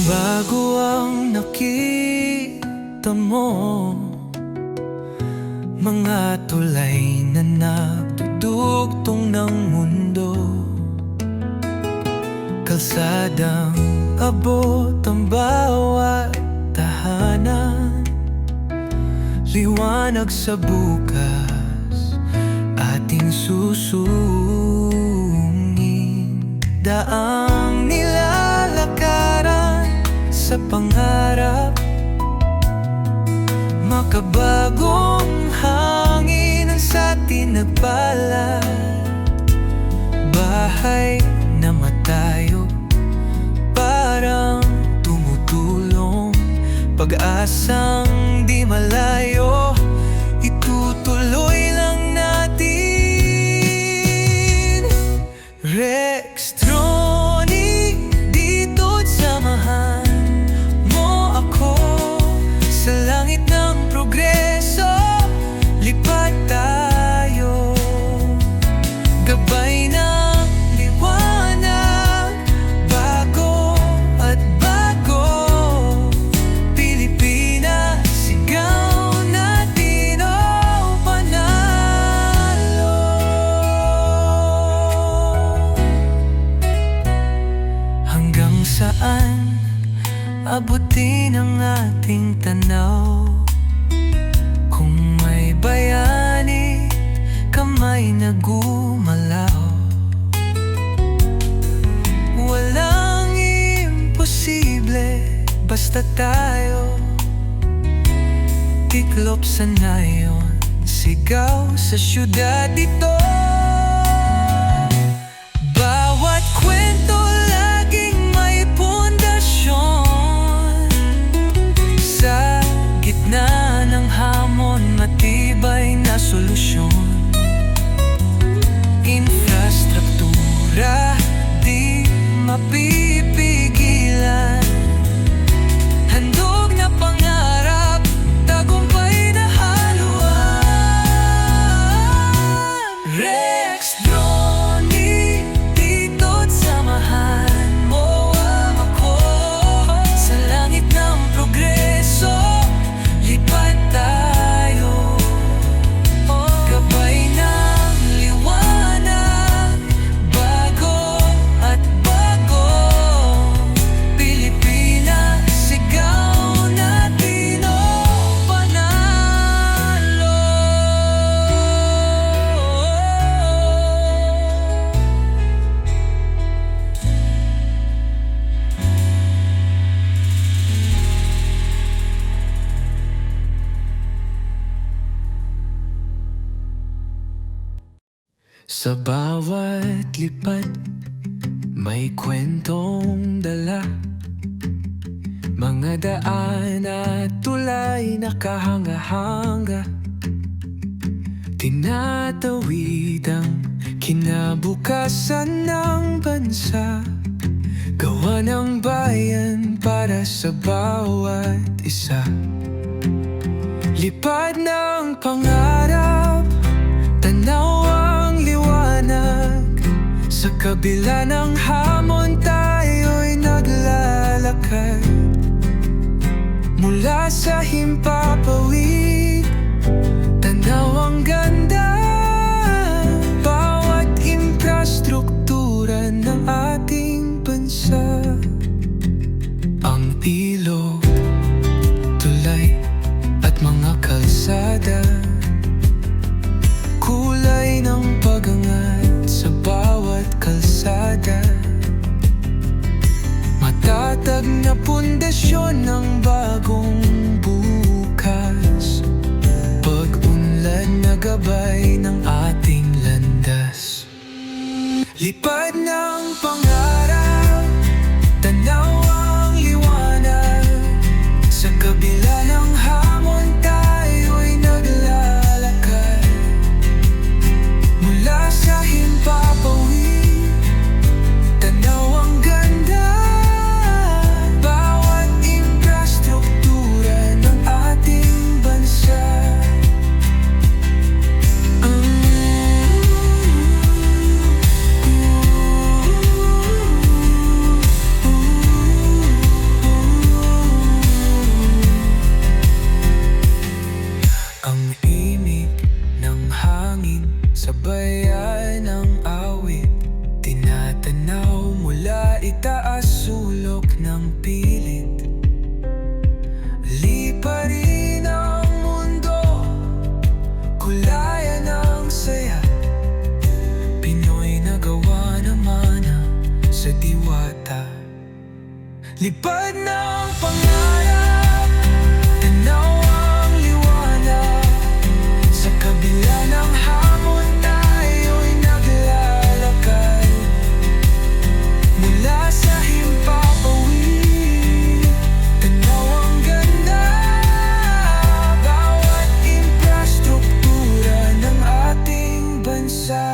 Bago ang nakita mo, mga tulay na nagdudugtong ng mundo, kalsadang abot ang bawat tahanan, liwanag sa bukas ating susungin, daang nilalakaran sa pangarap, makabagong hangin ang sa atin nagbalad, bahay na matayo parang tumutulong, pag-asang di malayo, itutuloy lang natin. Rextronic, dito't samahan mo ako sa langit ng progreso, lipat tayo, gabay ng liwanag, bago at bago, Pilipinas, sigaw natin o panalo. Hanggang saan abutin ang ating tanaw, kung may bayani, kamay na gumalaw. Walang imposible, basta tayo tiklop sa nayon, sigaw sa syudad ito. Bawat kwento laging may pundasyon, sa gitna ng hamon matibay na solusyon. Infrastruktura di mapipigilan, handog na pangarap, tagumpay na haluan. Rextronic, dito't samahan mo ako sa langit ng progreso, lipat tayo, gabay ng liwanag, bago at bago, Pilipinas, sigaw natin o panalo. Sa bawat lipat may kwentong dala, mga daan at tulay nakahanga-hanga, tinatawid ang kinabukasan ng bansa, gawa ng bayan para sa bawat isa. Lipad ng pangarap, tanaw ang liwanag, sa kabila ng hamon tayo'y naglalakad, mula sa himpapawid, tanaw ang ganda, bawat infrastruktura ng ating bansa. Ang ilog, tulay at mga kalsada, kulay ng pag-angat sa bawat kalsada, matatag na pundasyon ng bagong bukas, pag-unlad na gabay ng ating landas. Lipad ng pangarap, tanaw ang liwanag, sa kabila ng hamon tayo'y naglalakad, mula sa himpapawid, tanaw ang ganda, bawat infrastruktura ng ating bansa. pilit. Liparin ang mundo, kulayan ang saya. Pinoy na gawa naman sa diwata. Lipad ng pangarap, tanaw ang liwanag. Sa kabila ng hamon tayo'y naglalakad. Mula sa himpapawid, tanaw ang ganda. Bawat infrastruktura ng ating bansa.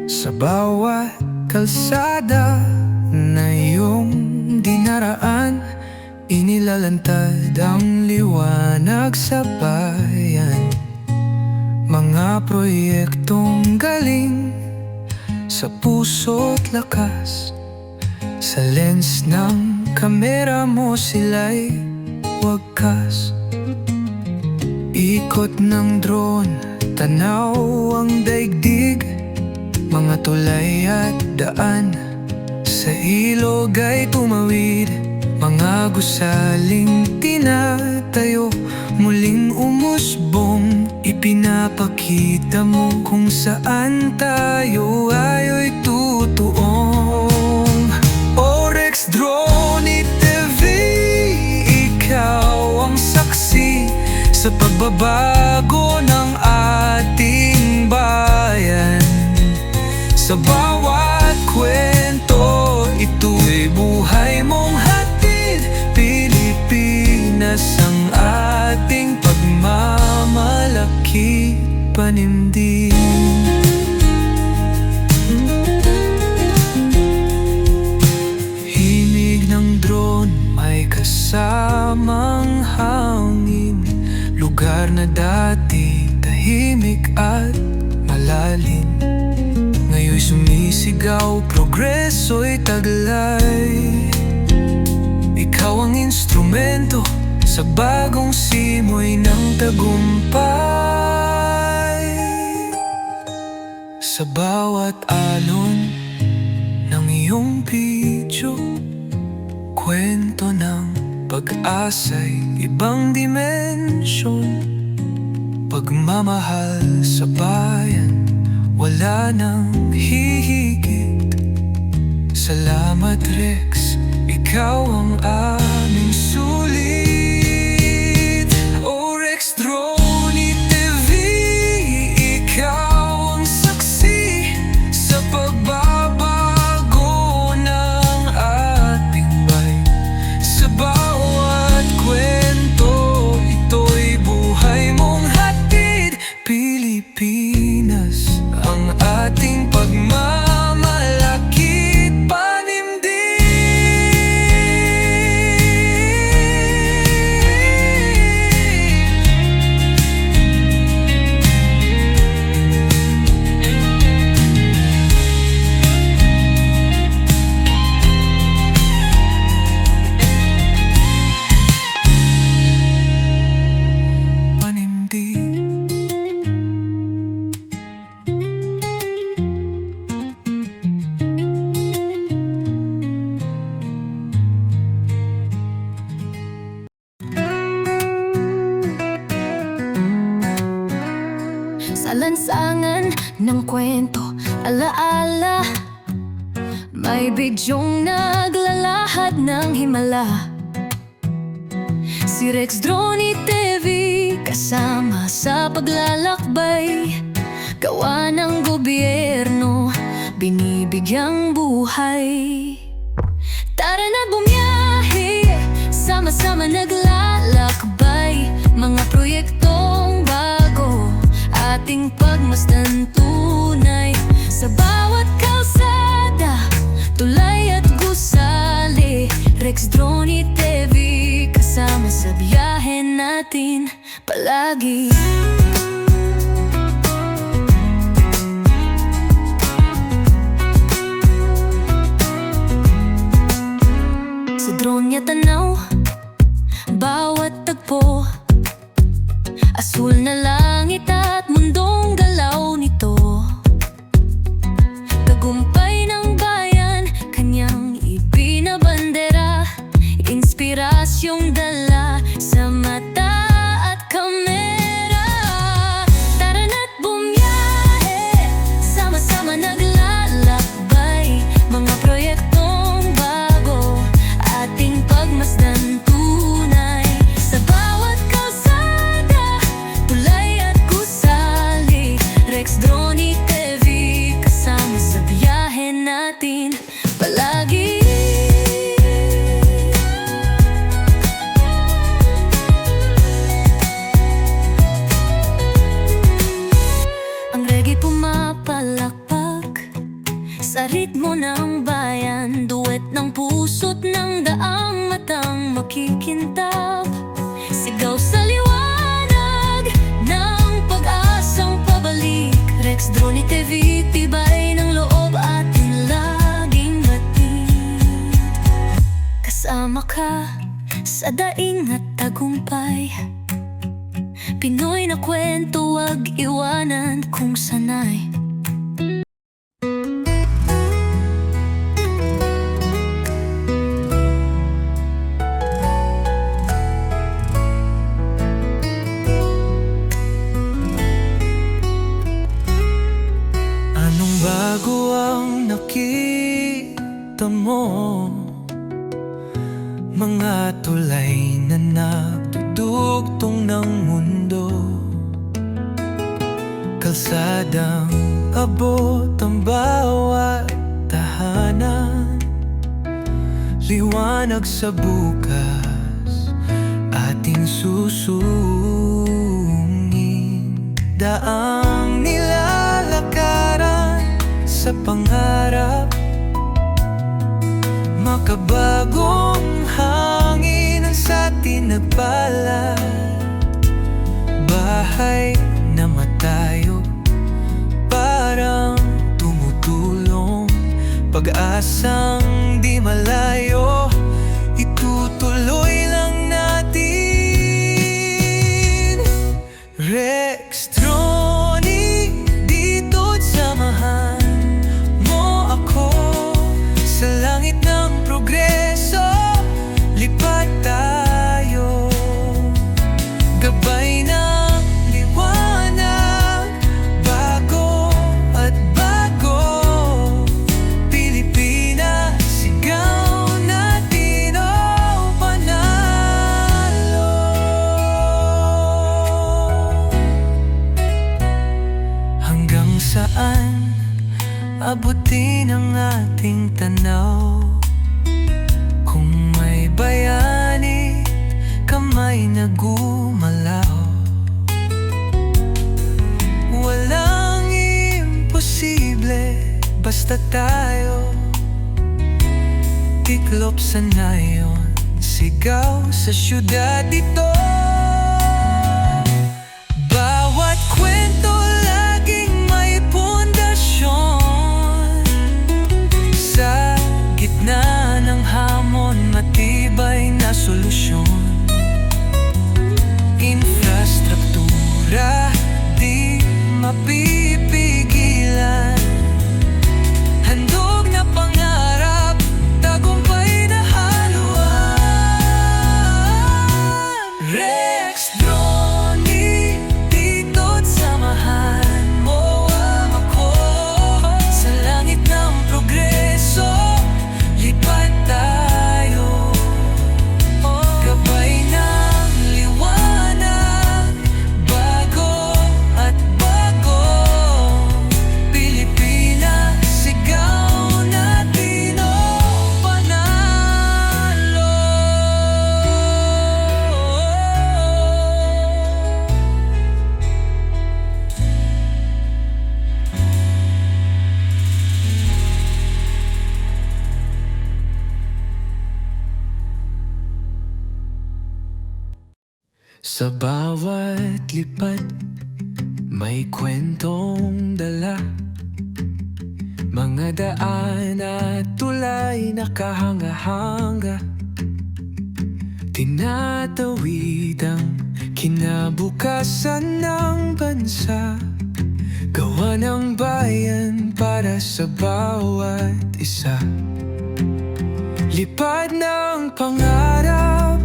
Sa bawat kalsada na iyong dinaraan, inilalantad ang liwanag sa bayan. Mga proyektong galing sa puso't lakas. Sa lens ng kamera mo sila'y wagkas. Ikot ng drone, tanaw ang daigdig. Mga tulay at daan sa ilog ay tumawid. Mga gusaling tinatayo, muling umusbong. Ipinapakita mo kung saan tayo ayo'y tutuong. Orex Drone TV, ikaw ang saksi sa pagbabago ng ating bayan. Sa bawat kwento, ito'y buhay mong hatid. Pilipinas ang ating pagmamalaki, panimdim. Himig ng drone, may kasamang hangin. Lugar na dati tahimik at malalim, ngayon'y sumisigaw, progreso'y taglay. Ikaw ang instrumento sa bagong simoy ng tagumpay. Sa bawat alon ng iyong video, kwento ng pag-asa'y ibang dimensyon. Pagmamahal sa bayan, wala nang hihigit. Salamat Rex, ikaw ang aming sulit. O Rex Drone TV, ikaw ang saksi sa pagbabago ng ating bayan. Sa bawat kwento, ito'y buhay mong hatid. Pilipinas ang ating pagmamalaki, panimdim. Sa lansangan ng kwento, alaala, may bigyong naglalahad ng himala. Si Rex Drone TV, kasama sa paglalakbay. Gawa ng gobyerno, binibigyang buhay. Tara na bumiyahe, sama-sama naglalakbay. Mga proyektong bago, ating pagmasdan tunay. Sa bawat kalsada, tulay at gusali, Rex Drone TV. natin palagi. Sa drone niya tanaw, bawat tagpo, asul na langit at mundong galaw nito. Tagumpay ng bayan, kanyang ibinabandera, inspirasyong dala sa mata at kamera. Tara na't bumiyahe, sama-sama naglalakbay, mga proyektong bago, ating pagmasdan tunay. Sa bawat kalsada, tulay at gusali, Rex Drone TV, kasama sa biyahe natin palagi. Ang reggae pumapalakpak sa ritmo ng bayan, duwet ng puso't ng daang matang makikintab. Sigaw sa liwanag ng pag-asang pabalik, Rex Drone TV, tibay ng loob atin laging batid. Kasama ka sa daing at tagumpay, Pinoy na kwento, wag iwanan kung sanay. Anong bago ang nakita mo? Mga tulay na nagdudugtong ng mundo, kalsadang abot ang bawat tahanan, liwanag sa bukas ating susungin. Daang nilalakaran sa pangarap, makabagong hangin ang sa atin nagbalad. Bahay na matayo, parang tumutulong, pag-asang di malayo, itutuloy lang natin. Rex Drone, dito't samahan mo ako sa langit ng progreso, lipat tayo, gabay ng liwanag, bago at bago, Pilipinas, sigaw natin o panalo. Hanggang saan abutin ang ating tanaw? Kung may bayani, kamay na gumalaw, walang imposible basta tayo tiklop sa nayon, sigaw sa syudad ito. Bawat kwento laging may pundasyon, sa gitna ng hamon matibay na solusyon. Infrastruktura di mapipigilan, handog na pangarap, tagumpay na haluan. Sa bawat lipad, may kwentong dala. Mga daan at tulay nakahanga-hanga, tinatawid ang kinabukasan ng bansa. Gawa ng bayan para sa bawat isa. Lipad ng pangarap,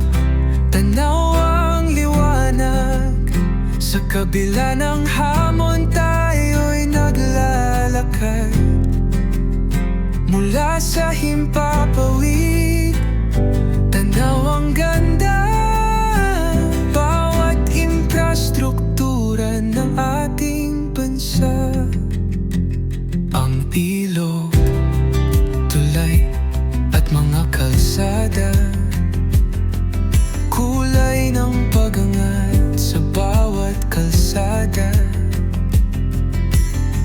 tanaw ang liwanag. Sa kabila ng hamon tayo'y naglalakad. Mula sa himpapawid, tanaw ang ganda. Bawat infrastruktura ng ating bansa. Ang ilog, tulay at mga kalsada, kulay ng pag-angat sa bawat kalsada.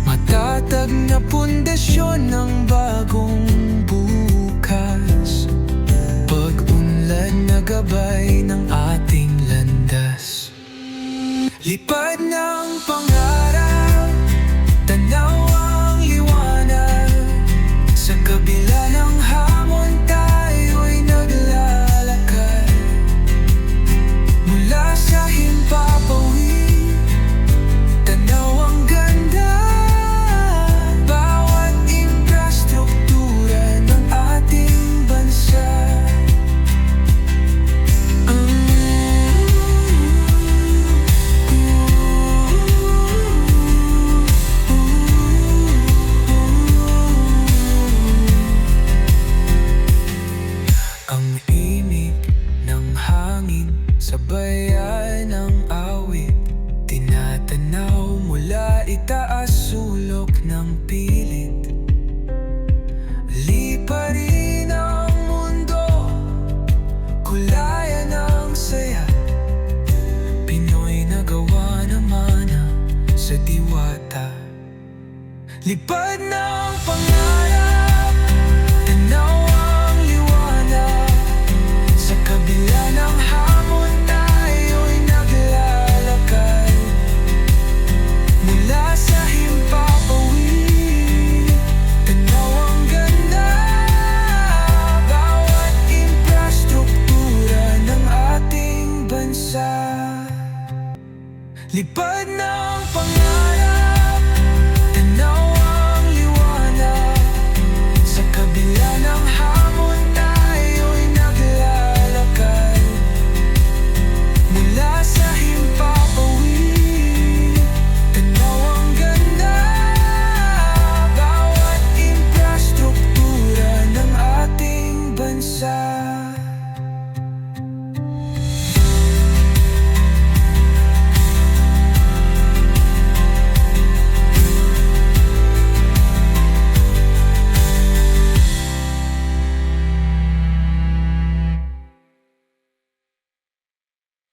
Matatag na pundasyon ng bagong bukas, pag-unlad na gabay ng ating landas. Lipad ng pangarap, tanaw ang liwanag. Sa kabila ng hamon tayo'y naglalakad. Mula sa himpapawid, tanaw ang ganda. Bawat infrastruktura ng ating bansa. Ang imig ng hangin, sabayan ng awit, tinatanaw mula itaas sulok ng pilit. Liparin ang mundo, kulayan ang saya. Pinoy na gawa naman sa diwata. Lipad ng pangarap, tanaw ang liwanag. Sa kabila ng hamon tayo'y naglalakad. Mula sa himpapawid, tanaw ang ganda. Bawat infrastruktura ng ating bansa. Lipad ng